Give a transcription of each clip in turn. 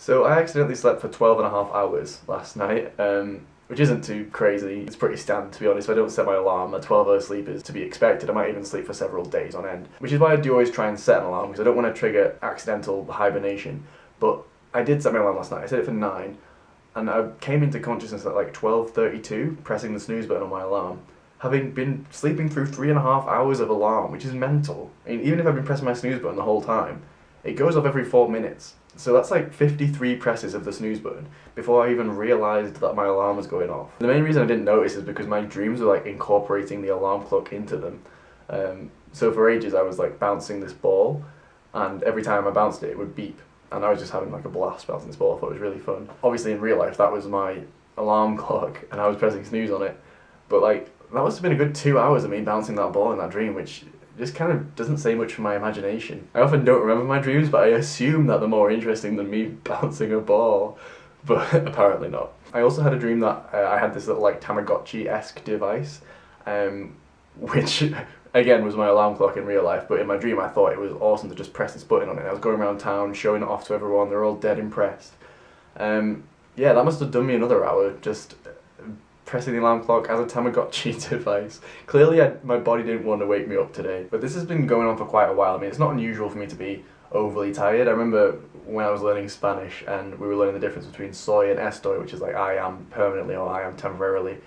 So I accidentally slept for 12.5 hours last night, which isn't too crazy. It's pretty standard, to be honest. If I don't set my alarm, a 12-hour sleep is to be expected. I might even sleep for several days on end, which is why I do always try and set an alarm, because I don't want to trigger accidental hibernation. But I did set my alarm last night. I set it for 9, and I came into consciousness at like 12:32, pressing the snooze button on my alarm, having been sleeping through 3.5 hours of alarm, which is mental. I mean, even if I've been pressing my snooze button the whole time, it goes off every 4 minutes. So that's like 53 presses of the snooze button before I even realised that my alarm was going off. The main reason I didn't notice is because my dreams were like incorporating the alarm clock into them. So for ages I was like bouncing this ball, and every time I bounced it, it would beep. And I was just having like a blast bouncing this ball. I thought it was really fun. Obviously in real life that was my alarm clock and I was pressing snooze on it. But like, that must have been a good 2 hours of me bouncing that ball in that dream, which just kind of doesn't say much for my imagination. I often don't remember my dreams, but I assume that they're more interesting than me bouncing a ball, but apparently not. I also had a dream that I had this little like Tamagotchi-esque device, which again was my alarm clock in real life, but in my dream I thought it was awesome to just press this button on it. I was going around town showing it off to everyone, they're all dead impressed. Yeah, that must have done me another hour, just pressing the alarm clock as a Tamagotchi device. Clearly my body didn't want to wake me up today. But this has been going on for quite a while. I mean, it's not unusual for me to be overly tired. I remember when I was learning Spanish and we were learning the difference between soy and estoy, which is like I am permanently or I am temporarily.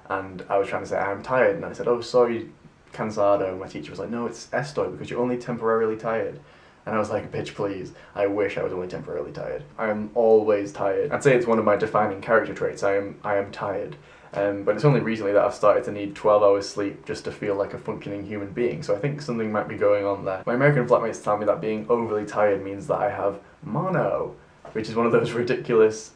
And I was trying to say I am tired, and I said, oh, soy cansado. And my teacher was like, no, it's estoy because you're only temporarily tired. And I was like, bitch, please, I wish I was only temporarily tired. I am always tired. I'd say it's one of my defining character traits. I am tired. But it's only recently that I've started to need 12 hours sleep just to feel like a functioning human being, so I think something might be going on there. My American flatmates tell me that being overly tired means that I have mono, which is one of those ridiculous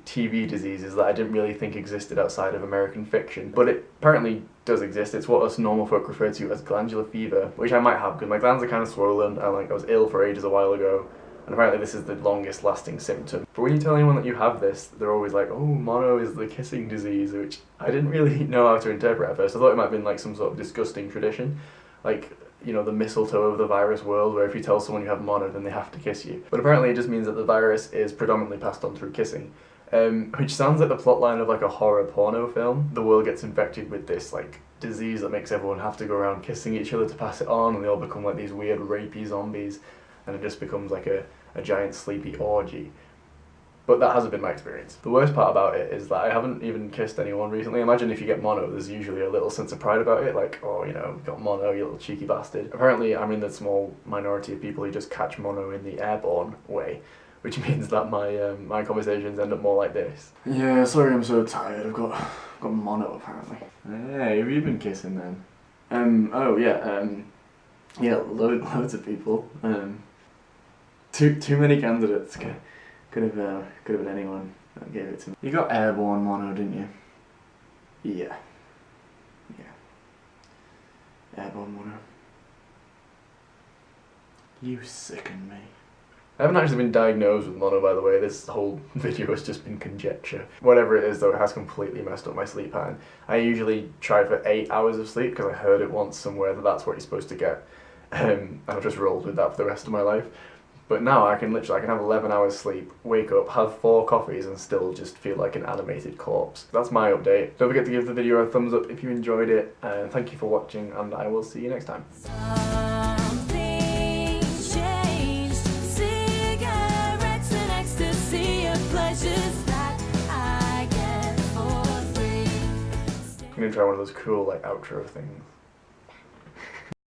TV diseases that I didn't really think existed outside of American fiction. But it apparently does exist. It's what us normal folk refer to as glandular fever, which I might have because my glands are kind of swollen and like I was ill for ages a while ago. And apparently this is the longest lasting symptom. But when you tell anyone that you have this, they're always like, oh, mono is the kissing disease, which I didn't really know how to interpret at first. I thought it might have been like some sort of disgusting tradition, like, you know, the mistletoe of the virus world, where if you tell someone you have mono, then they have to kiss you. But apparently it just means that the virus is predominantly passed on through kissing, which sounds like the plotline of like a horror porno film. The world gets infected with this like disease that makes everyone have to go around kissing each other to pass it on, and they all become like these weird rapey zombies. And it just becomes like a giant sleepy orgy. But that hasn't been my experience. The worst part about it is that I haven't even kissed anyone recently. Imagine if you get mono, there's usually a little sense of pride about it, like, oh, you know, got mono, you little cheeky bastard. Apparently I'm in the small minority of people who just catch mono in the airborne way, which means that my conversations end up more like this. Yeah, sorry I'm so tired, I've got mono apparently. Hey, have you been kissing then? Oh yeah, yeah, loads of people. Too many candidates. Could have been anyone that gave it to me. You got airborne mono, didn't you? Yeah. Airborne mono. You sicken me. I haven't actually been diagnosed with mono, by the way. This whole video has just been conjecture. Whatever it is though, it has completely messed up my sleep pattern. I usually try for 8 hours of sleep because I heard it once somewhere that that's what you're supposed to get. And I've just rolled with that for the rest of my life. But now I can have 11 hours sleep, wake up, have 4 coffees and still just feel like an animated corpse. That's my update. Don't forget to give the video a thumbs up if you enjoyed it, and thank you for watching, and I will see you next time. I'm gonna try one of those cool like outro things.